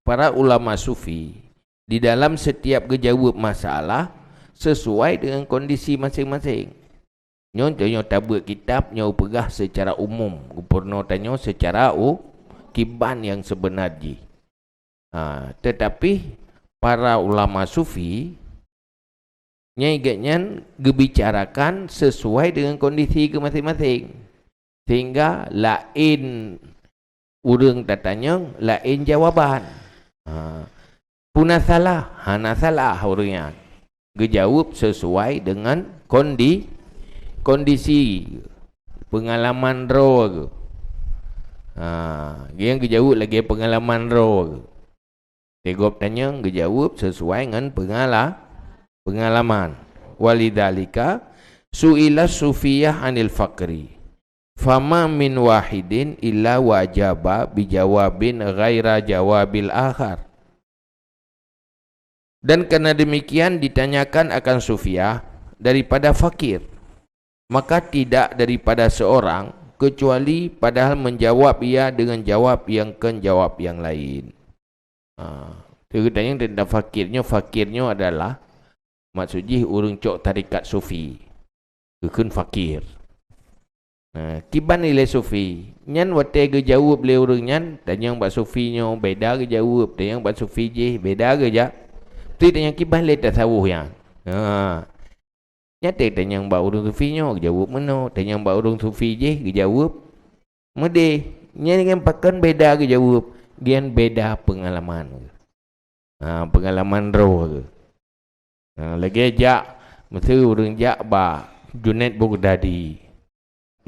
Para ulama sufi di dalam setiap jawab masalah sesuai dengan kondisi masing-masing. Contohnya tabut kitab nyo pegah secara umum, upurno tanyo secara kiban yang sebenarnya. Tetapi para ulama sufi nyaigatnya gebicarakan sesuai dengan kondisi ke masing-masing. Sehingga lain urang tatanya, lain jawaban. Puna salah, hana salah orangnya. Gejawab sesuai dengan kondisi pengalaman roh. Yang gejawab lagi pengalaman roh. Tegop tanya gejawab sesuai dengan pengalaman. Walidhalika su'ila sufiyah anil faqri. Fama min wahidin illa wajaba bijawabin ghaira jawabil akhar. Dan karena demikian ditanyakan akan sufiah daripada fakir, maka tidak daripada seorang kecuali padahal menjawab ia dengan jawab yang jawab yang lain. Tanya tentang fakirnya adalah maksudnya urang cok tarikat sufi kekun fakir. Kiban nilai sufi nyan wate ge jawab le urang nyan tanya bak sufi nyo beda ge jawab tanya bak sufi je beda ge ja tu tanya kiban le tasawuf yang nyate tanya bak urang sufi nyo jawab meno tanya bak urang sufi je ge jawab mede nyan dengan pakan beda ge jawab gian beda pengalaman pengalaman roh lagi jak mesti urang jak ba Junaid Baghdadi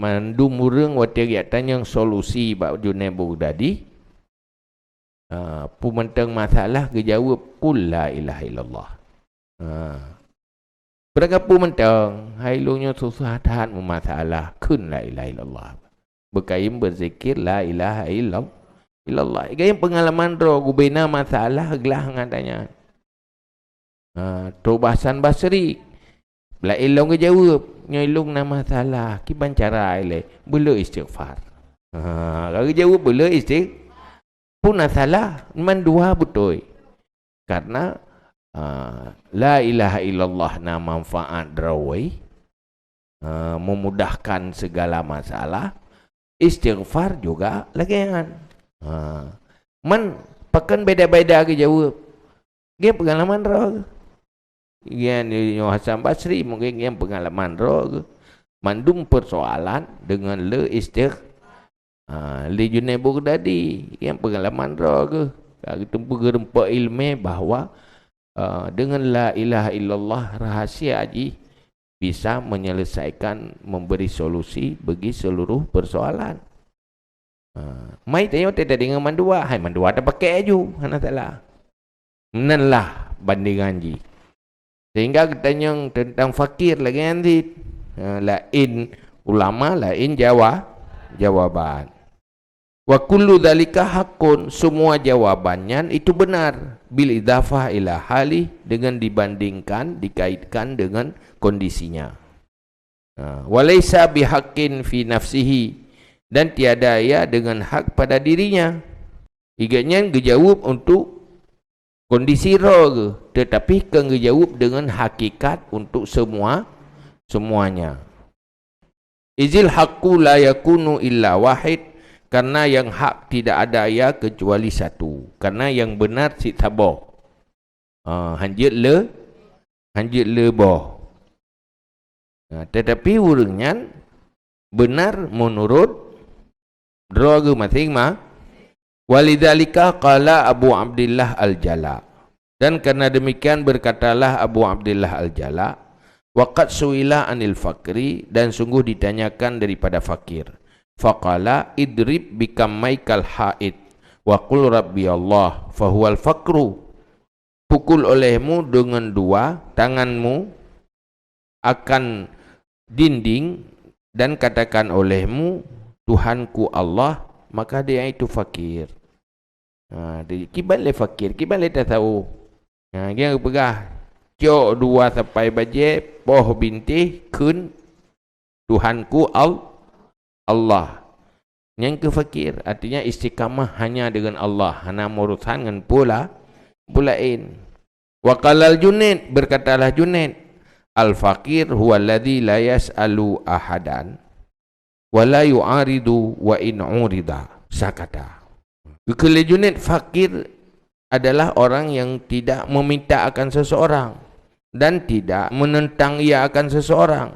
mandum urang wate tanya solusi bak Junaid Baghdadi pu mentang masalah ke jawab qul la ilaha illallah. Berapa mentang hailungnya susah tahan masalah kun la ilaha illallah. Berkaim berzikir la ilaha illallah. Gaya pengalaman roh gubena masalah gelah ngatanya. Tobasan Basri la ilong ke jawab nyilung nama salah kiban cara ile bela istighfar. Kalau jawab bela istighfar pun salah man dua betul. Karena la ilaha illallah na manfaat drawai memudahkan segala masalah. Istighfar juga lagian. Man pakan beda-beda ke jawab. Dia pengalaman roh. Yang Hasan Basri mungkin yang pengalaman roh mandum persoalan dengan le le Junaid Baghdadi yang pengalaman roh ke kita bergempa ilmu bahawa dengan la ilaha illallah rahasia aji bisa menyelesaikan memberi solusi bagi seluruh persoalan. Mai tanya tidak dengan mandua, hai mandua tak pakai aju hana salah. Menanlah bandingan ji. Sehingga tanya tentang fakir lagi nanti lain ulama lain jawaban. Wa kullu dzalika haqqun, semua jawabannya itu benar bil idafah ila hali, dengan dibandingkan dikaitkan dengan kondisinya. Walaysa bihaqqin fi nafsihi, dan tiada ia dengan hak pada dirinya. Iganya dijawab untuk kondisi roh, tetapi kan dijawab dengan hakikat untuk semuanya. Izil haqqu la yakunu illa wahid, karena yang hak tidak ada ya kecuali satu. Karena yang benar si tabah. Hanjit le boh. Tetapi urangnya benar menurut droga masing-masing. Walidzalika qala Abu Abdillah Al-Jala, dan karena demikian berkatalah Abu Abdillah Al-Jala, waqad suila anil fakri, dan sungguh ditanyakan daripada fakir. Faqala idrib bikammaikal haid wa qul rabbi Allah fahuwal fakru. Pukul olehmu dengan dua tanganmu akan dinding dan katakan olehmu Tuhanku Allah, maka dia itu fakir. Kiban le fakir, kiban le tak tahu. Dia pegah cok dua sampai baje poh binti kun Tuhanku Allah. Allah. Yang ke fakir artinya istiqamah hanya dengan Allah, hana urusan dengan pulain. Wa qalal Junaid, berkatalah Junaid, al fakir huwa alladhi la yas'alu ahadan wa la yu'aridu wa in urida sakata. Kalau Junaid, fakir adalah orang yang tidak meminta akan seseorang dan tidak menentang ia akan seseorang,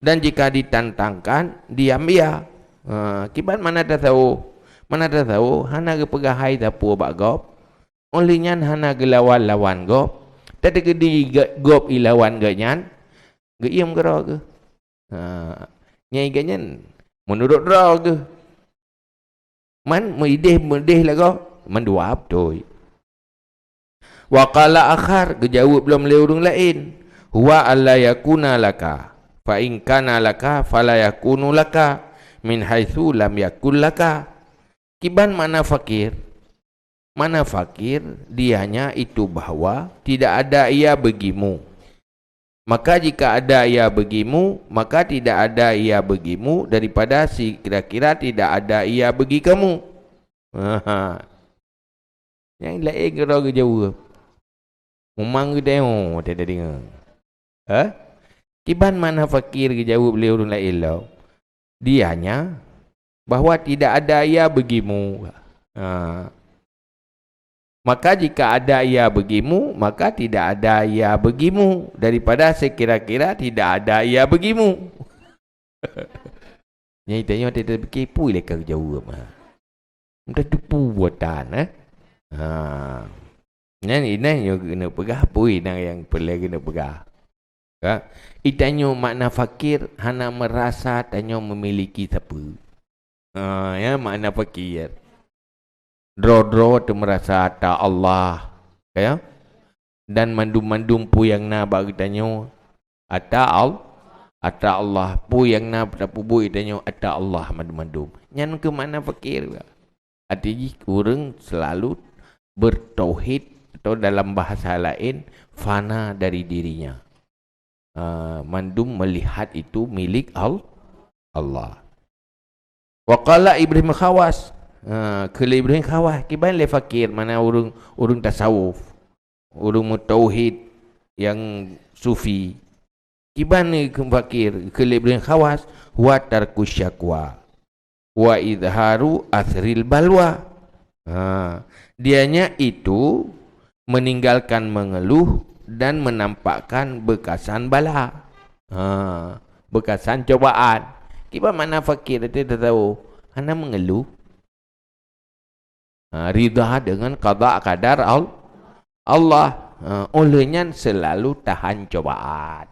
dan jika ditantangkan diam ia. Kiban mana dah tahu hana ke pegahai tapu bak gop olehnya hana ke lawan gop tadi ke di gop ilawan ganyan ge iam ke ro ke nyai ganyan menurut ro ke man medeh lah go menduap tu. Wa qala akhar, kejawab belum le urang lain, huwa alla yakuna laka fa in kana laka fala yakunu laka min haitsu lam yakul laka. Kiban mana fakir dianya itu bahwa tidak ada ia bagimu, maka jika ada ia bagimu maka tidak ada ia bagimu, daripada si kira-kira tidak ada ia bagi kamu. Yang lain kira ke jawab memang ke tengok tak ada dengar. Kiban mana fakir ke jawab beliau orang lain lah. Dianya bahawa tidak ada ia bagimu. Maka jika ada ia bagimu, maka tidak ada ia bagimu, daripada sekira-kira tidak ada ia bagimu. Yang tanya tak kepo leka jawab. Mudah tipu buatan. Ini yang kena pegah pui yang perlu kena pegah. Itanyo makna fakir hana merasa tanyo memiliki siapa. Ya makna fakir. Dro tu merasa ta Allah, ya. Dan mandum-mandum pu yang na bagi tanyo ata Allah pu yang na tapu bui tanyo ata Allah mandum-mandum. Nyan ke makna fakir. Artinya orang selalu bertauhid atau dalam bahasa lain fana dari dirinya. Mandum melihat itu milik Allah. Wa qala Ibrahim Khawas, kalau Ibrahim Khawas kiban le fakir mana urang tasawuf, urang mutauhid yang sufi. Kiban ni fakir kalau Ibrahim Khawas wa tarku syakwa wa idharu athril balwa. Dianya itu meninggalkan mengeluh dan menampakkan bekasan bala, bekasan cobaan. Kiba mana fakir itu tahu, hana mengeluh, ridha dengan qada qadar Allah, olehnya selalu tahan cobaan,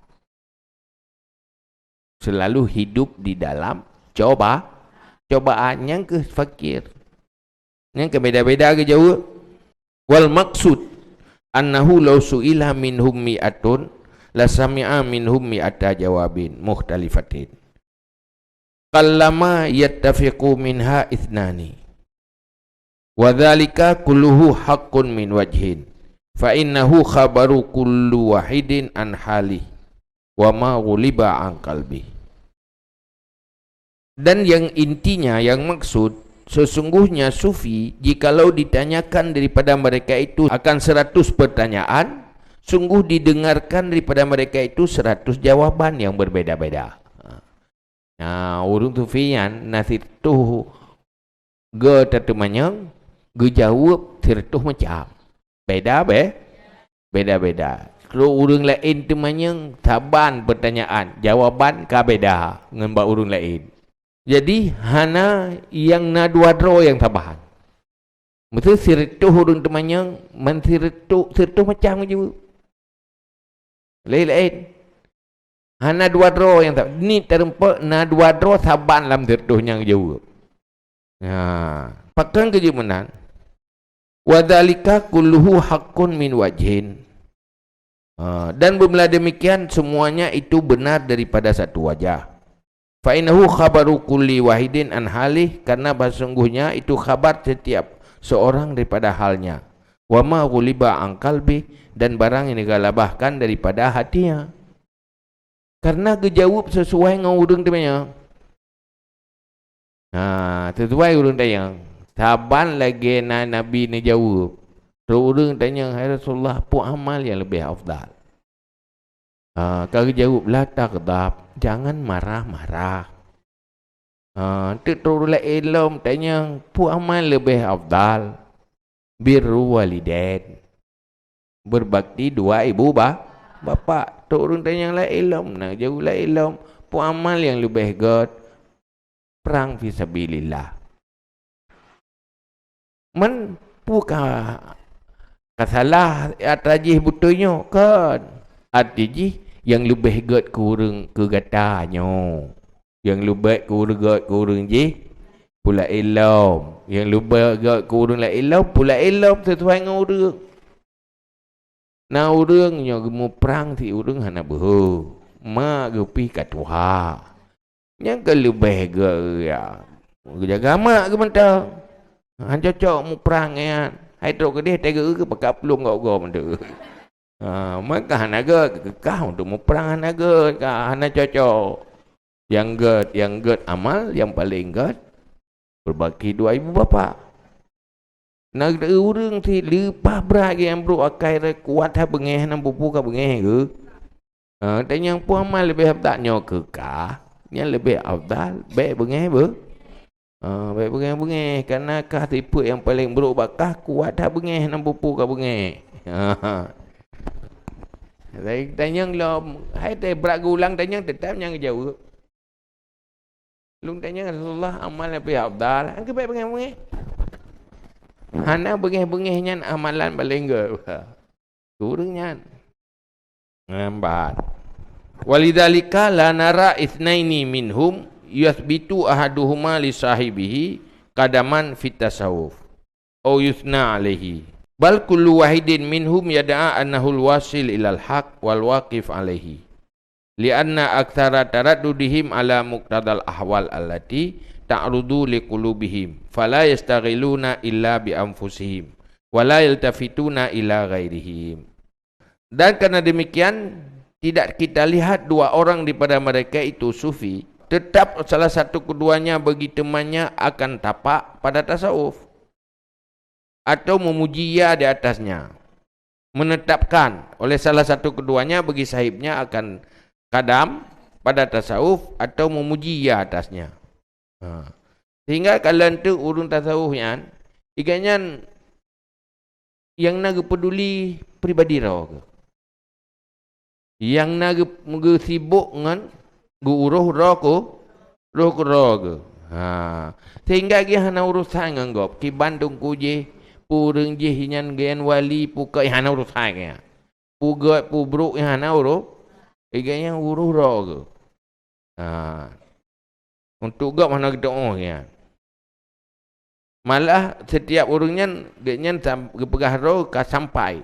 selalu hidup di dalam cobaan. Yang ke fakir, yang ke beda-beda ke jauh. Wal maksud annahu law su'ila minhum mi'atun la sami'a minhum mi'ata jawabin mukhtalifatin qallama yattafiqu minha ithnani wa dhalika kulluhu haqqun min wajhin fa innahu khabaru kullu wahidin an hali wa ma ghuliba an qalbi. Dan yang intinya, yang maksud, sesungguhnya sufi jikalau ditanyakan daripada mereka itu akan 100 pertanyaan, sungguh didengarkan daripada mereka itu 100 jawaban yang berbeda-beda. Urung sufian nasib tu ge tetemanyang ge jawab tertuh macam beda-beda. Kalau urang lain temanyang taban pertanyaan, jawaban ka beda dengan ba urang lain. Jadi hana yang na dua dro yang tabahan. Mesti sirtu hurun temanya mensirtu macam je. Lain. Hana dua dro yang tak ni terempak na dua dro saban lam sirtuhnya jauh. Pakan kejumanan. Wadzalika kulluhu haqqun min wajhin. Dan bermula demikian semuanya itu benar daripada satu wajah. Fa innahu khabaru kulli wahidin an halih, karena sesungguhnya itu khabar setiap seorang daripada halnya. Wa ma ghuliba an qalbi, dan barang yang digalabahkan daripada hatinya. Karena kejawab sesuai dengan urang temanya. Sesuai urang tanya. Saban lagi Nabi ni jawab. Terus urang tanya, hai Rasulullah, apa amal yang lebih afdal? Kalau jawab, la taghdab, jangan marah-marah. Terus la ilm tanya, apa amal lebih afdal? Birru walidain, berbakti dua ibu bapa. Terus urang tanya la ilm, nak jawab la ilm, apa amal yang lebih god? Perang fisabilillah. Men puka kasalah atrajih butulnya kan. Artinya yang lebih god kurang kegatanya. Yang lebih kurang je pula ilm. Yang lebih god kurang la ilm pula ilm sesuai dengan urang. Nah urang yang mau perang si urang hana behu. Ma gepi kat Tuhan. Yang ke lebih ke ya jaga mak ke mentang han cocok mu perang kan hai tok ke dia tega ke pakai pelung gau mendu maka han aga kekah untuk mu perang han aga ka han cocok yang get amal yang paling get berbagi dua ibu bapa nak urang ti lepas berat yang bro akai kuat ha bengeh nan pupu ka bengeh ke tanya pu amal lebih tak nyo kekah yang lebih afdal baik bengeh baik bengeh karena kah tipe yang paling buruk bakah kuat dah bengeh nan pupu ka bengeh saya tanya lo hai teh beragu ulang tanya tetap yang jawab lung tanya Rasulullah amal lebih afdal angke baik bengeh hana bengeh nyan amalan paling ge kurangnya nambat. Walidzalika la nara itsnaini minhum yuthbitu ahaduhuma li sahibihi qadaman fit tasawuf au yusna alaihi bal kullu wahidin minhum yad'a annahu alwasil ilal haq wal waqif alaihi lianna aktsara taraddudihim ala muqtadal ahwal allati ta'rudu liqulubihim fala yastaghiluna illa bi anfusihim wala yaltafituna ila ghairihim. Dan karena demikian tidak kita lihat dua orang daripada mereka itu sufi, tetap salah satu keduanya bagi temannya akan tapak pada tasawuf atau memuji ia di atasnya. Menetapkan oleh salah satu keduanya bagi sahibnya akan kadam pada tasawuf atau memuji ia atasnya. Sehingga kalian tu urung tasawufnya, iganya yang nak peduli pribadi roh. Yang nak sibuk dengan uruh roh ke roh. Sehingga dia hana urusan dengan gop. Ki Bandung ku je, pureng je hinyan gen wali puka hana urusan ke. Puga pubruk hana uruh. Iganya uruh roh ke. Untuk gop hana doa ke. Malah setiap orangnya dia pegah roh ke sampai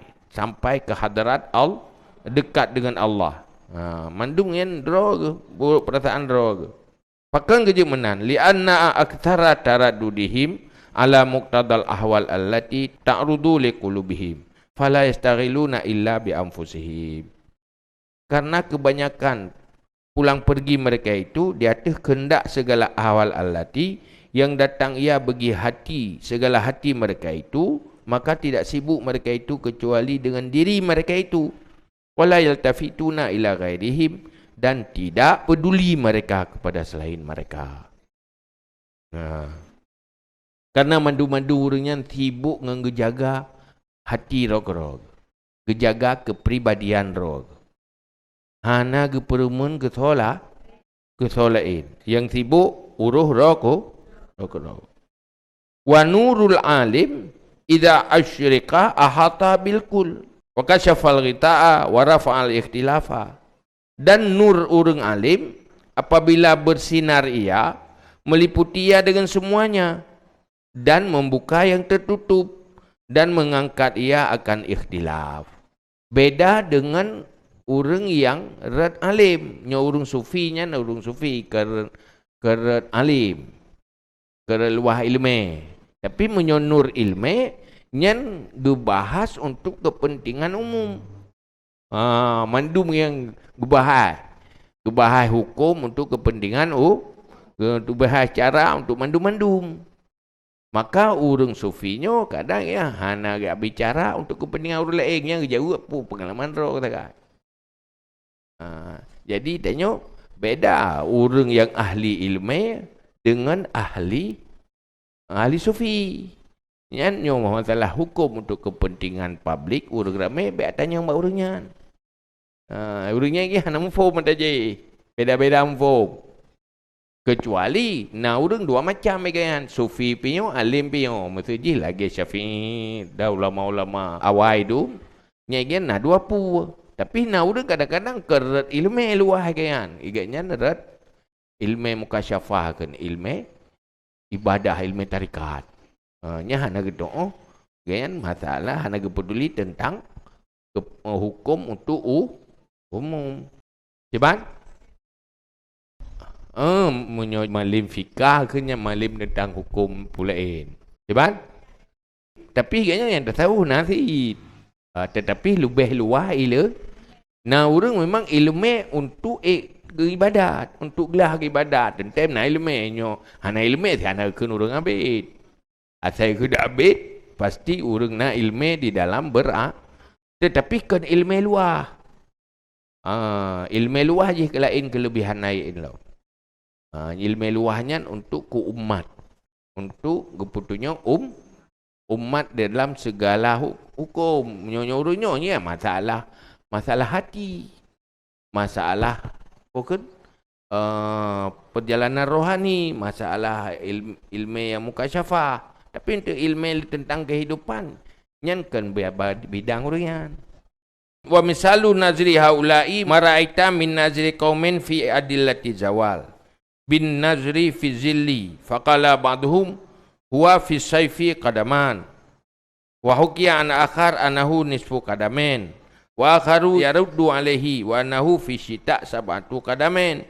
ke hadarat Allah. Dekat dengan Allah. Mandung yang roh ke, buruk perasaan roh ke. Pakan kerja menan lianna aktsara taraddudihim ala muqtadal ahwal allati ta'rudu liqulubihim fala yastaghiluna illa bi anfusihim. Karena kebanyakan pulang pergi mereka itu di atas kehendak segala ahwal allati yang datang ia bagi hati segala hati mereka itu, maka tidak sibuk mereka itu kecuali dengan diri mereka itu. Wala yaltafituna ila ghairihim, dan tidak peduli mereka kepada selain mereka. Karena mandu-mandu orangnya sibuk dengan gejaga hati roh, gejaga kepribadian roh. Hana geperumun kesolain. Yang sibuk uruh roh. Wa nurul alim idza asyrika ahata bil kul. Wa kasyafal ghita'a wa rafa'al ikhtilafa. Dan nur urang alim apabila bersinar ia meliputi ia dengan semuanya dan membuka yang tertutup dan mengangkat ia akan ikhtilaf. Beda dengan urang yang red alim, nya urang sufinya urang sufi red alim, luah ilmu. Tapi menyonur ilmu nyan dibahas untuk kepentingan umum. Mandum yang gebahas hukum untuk kepentingan untuk bahas cara untuk mandum-mandum. Maka urang sufinya kadang ya hana gak bicara untuk kepentingan orang lain yang jauh apa pengalaman roh kata kan. Jadi tanya beda orang yang ahli ilmu dengan ahli sufi. Yang masalah hukum untuk kepentingan publik urang ramai baik tanya mbak urangnya. Urangnya ni hana mufhum aja. Beda-beda mufhum. Kecuali urang dua macam kan, sufi piyo, alim piyo. Maksudnya lagi Syafi'i, dah ulama-ulama awal tu, nyagen dua pu. Tapi urang kadang-kadang keret ilmu luah kan. Iganya neret ilmu mukasyafah kan, ilmu ibadah, ilmu tarikat. Nya hana gitu kan masalah hana peduli tentang hukum untuk umum. Cepat? Malim fikah kena malim tentang hukum pulain. Cepat? Tapi kayaknya yang tak tahu nasi. Tetapi lebih luah ila. Orang memang ilmu untuk ibadat, untuk gelah ibadat. Tentang ilmu hana ilmu si hana kena orang abid. Asal kena abid pasti orang na ilmu di dalam tetapi kan ilmu luah. Ilmu luah je kelain kelebihan naik lo. Ilmu luahnya untuk umat, untuk keputunya umat dalam segala hukum. Nyonya masalah hati, masalah bukan perjalanan rohani, masalah ilmu yang mukasyafah. Tapi untuk ilmu tentang kehidupan nyan kan bidang urian. Wa misalu nazri haula'i mara'aita min nazri qaumin fi adillati zawal bin nazri fi zilli faqala ba'duhum huwa fi sayfi qadaman wa hukiya an akhar anahu nisfu qadamin wa akharu yaruddu alaihi wa anahu fi syita' sab'atu qadamin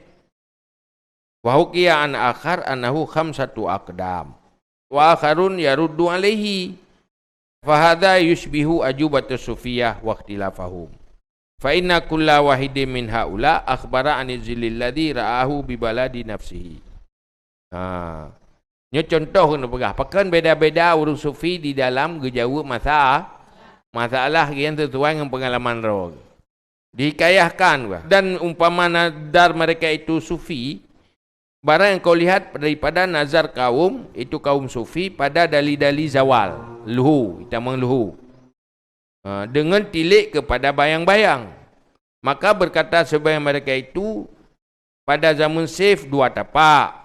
wa hukiya an akhar anahu khamsatu aqdam wa akharun yaruddu alaihi fahadha yushbihu ajubatu sufiyah wa ikhtilafahum fa inna kulla wahidin min haula akhbara anil zillil ladzi ra'ahu bi baladi nafsihi. Nya contoh kena pegah. Pakan beda-beda urus sufi di dalam gejauh masalah yang sesuai dengan pengalaman roh. Dihikayahkan dan umpama nazar mereka itu sufi, barang yang kau lihat daripada nazar kaum itu kaum sufi pada dalil-dalil zawal, luhu, kita mengluhu. Dengan tilik kepada bayang-bayang. Maka berkata sebahagian mereka itu pada zaman Saif dua tapak.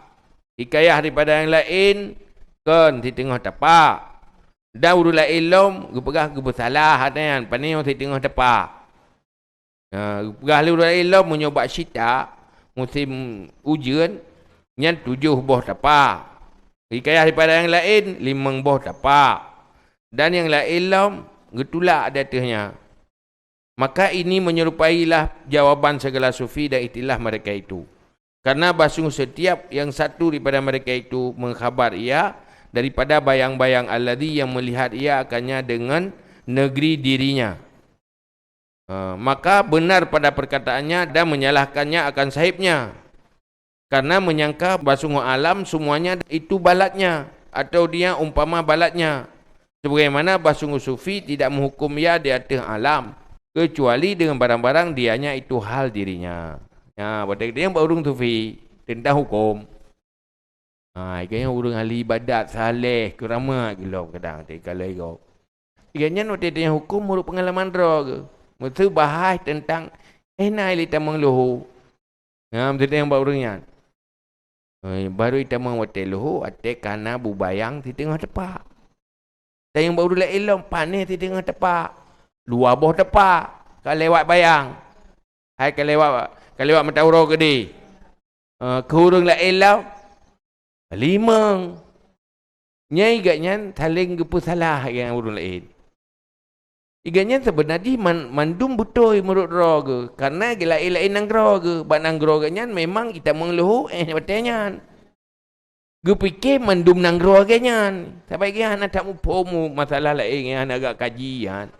Hikayah daripada yang lain kan di tengah tapak. Daur la ilm gepegah gebesalah hatan panio di tengah tapak. Gepegah lu la ilm menyoba syita musim ujian nyan 7 buah tapak. Hikayah daripada yang lain 5 buah tapak. Dan yang lain ilm getulak datanya. Maka ini menyerupailah jawapan segala sufi dan itilah mereka itu. Karena basung setiap yang satu daripada mereka itu mengkhabar ia daripada bayang-bayang alladhi yang melihat ia akannya dengan negeri dirinya. Maka benar pada perkataannya dan menyalahkannya akan sahibnya. Karena menyangka basung alam semuanya itu balatnya atau dia umpama balatnya. Sebagaimana basung sufi tidak menghukum ia di atas alam kecuali dengan barang-barang dianya itu hal dirinya. Pada dia yang urung sufi tentang hukum. Ikanya urung ahli ibadat saleh keramat gila kadang tak kalau ego. Ikanya nak tentang hukum urut pengalaman roh ke. Mesti bahas tentang naik kita mengluhu. Mesti yang urungnya. Baru kita mengwatai luhu atek kana bubayang di tengah tepak. Dan yang baru ilmu panih di tengah tepak. 2 buah tepak. Kalau lewat bayang. Hai kalau lewat mata urau ke di. Kurung lah ilmu. 5. Nyai igaknya saling gepu salah yang urung lain. Igaknya sebenarnya mandum betul menurut roh ke. Karena gila ilain nang roh ke. Bak nang roh ke memang kita mengeluh betulnya. Gue fikir mandum nang roh ke nyan. Sampai dia nak tak mupomu masalah lain yang agak kajian.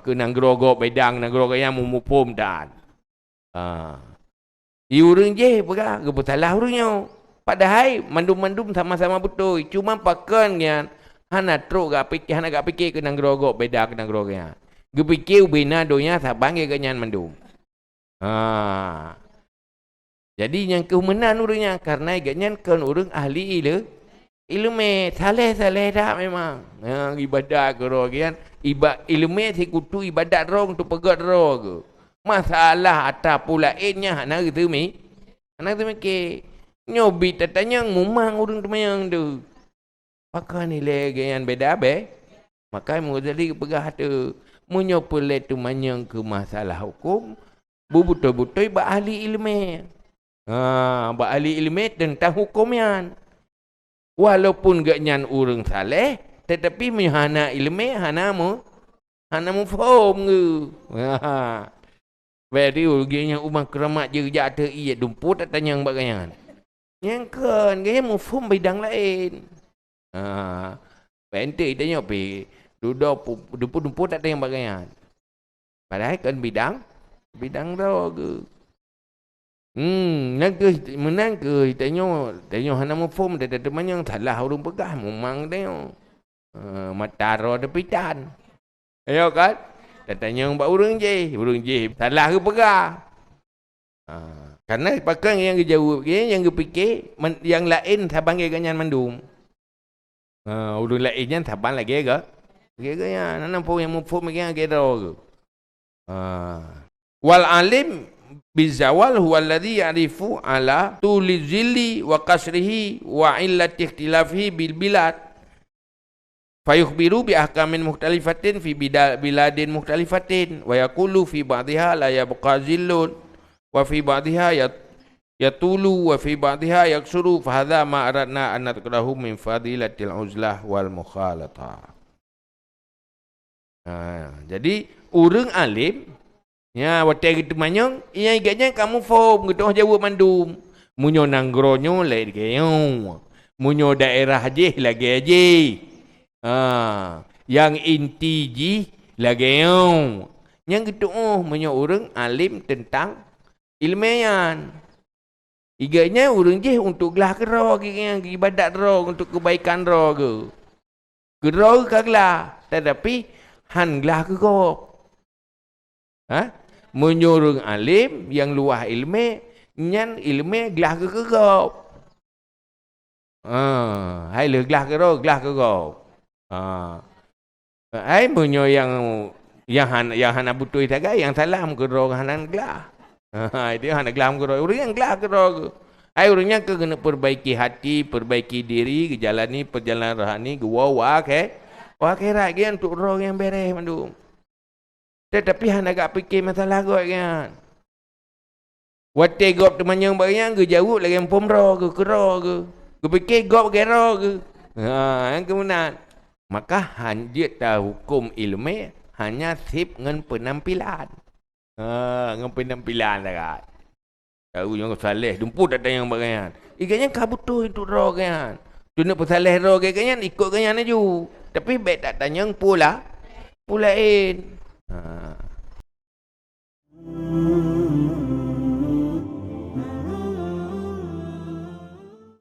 Ke nang roh go bedang nang roh ke yang mupom dan. Urang je pegah, ge salah urangnya. Padahal mandum-mandum sama-sama betul. Cuma pakan yang hana truk gak fikir, hana gak fikir kena gerogok beda kena gerogoknya. Ge fikir bina donya sabang ge ganyan mandum. Jadi yang kemenan urangnya karena ganyan kan urang ahli ilmu saleh dah memang. Ibadat gerogian, ilmu sekutu ibadat rong tu pegat rong. Masalah atas pulainnya hana gitu mi. Hana tu mikir. Nyobi tatanya ngumang urang temayang tu. Pakai nilai ganyan beda be. Maka Muzali pegah tu. Munyo pulai tu manyang ke masalah hukum. Betul-betul ahli ilmu. Ahli ilmu tentang hukumnya. Walaupun ganyan urang saleh, tetapi hana ilmu, hana mu faham ke. Berarti urangnya umang keramat je jatuh iya dumput tak tanya yang bagaian. Yang kan, gaya mu faham bidang lain. Penting tanya pi duduk dumput tak tanya yang bagaian. Padahal kan bidang dah ke. Menang ke tanya hana mu faham dah teman yang salah urang pegah memang tanya. Mataro de pitan. Ayo kan? Tanya yang buat urang je salah ke pegah. Karena pakai yang jawab yang fikir yang lain sabang ge ganyan mandum. Urang lain yang sabang lagi ke? Ge ganyan nana pun yang mu faham ge ro. Wal alim bizawal huwa alladhi ya'rifu ala tuli zilli wa kasrihi wa illati ikhtilafihi bil bilad fayukhbiru bi ahkamin mukhtalifatin fi biladin mukhtalifatin wa yaqulu fi ba'dihha la yabqa zillun wa fi ba'dihha yatulu wa fi ba'dihha yaksuru fa hadha ma aradna an nadhkurahu min fadilatil uzlah wal mukhalatah. Jadi urang alim ya, waktu kita manyang, yang igaknya kamu faham, kita jawab mandum. Munyo nanggronyo lagi gayo. Munyo daerah je lagi aje. Yang inti je lagi gayo. Yang gitu munyo orang alim tentang ilmian. Igaknya orang je untuk gelah kero, ibadat ro, untuk kebaikan ro ke. Kero kaglah, tetapi han gelah ke kok. Menyuruh alim yang luah ilmu nyan ilmu gelah ke kegop. Hai le gelah ke kegop. Hai menyo yang hana butuh taga yang salam ke ro hanan gelah. Dia hana gelah ke ro urang yang gelah ke ro. Hai urangnya ke kena perbaiki hati, perbaiki diri, ke jalani perjalanan rohani ke wa ke. Wa akhirat ge untuk ro yang beres mandum. Tetapi hana agak fikir masalah got kan. Wate gop teman yang bayang ke jauh lagi pom ro ke kero ke. Ke fikir gop ke ro ke. Yang kemudian maka hanjit tahu hukum ilmu hanya sip dengan penampilan. Dengan penampilan dah kan. Tahu yang saleh dumput tak yang bagaian. Iganya kabutuh itu ro kan. Tu nak pesaleh ro kan ikut kan aju. Tapi baik tak tanya pulain.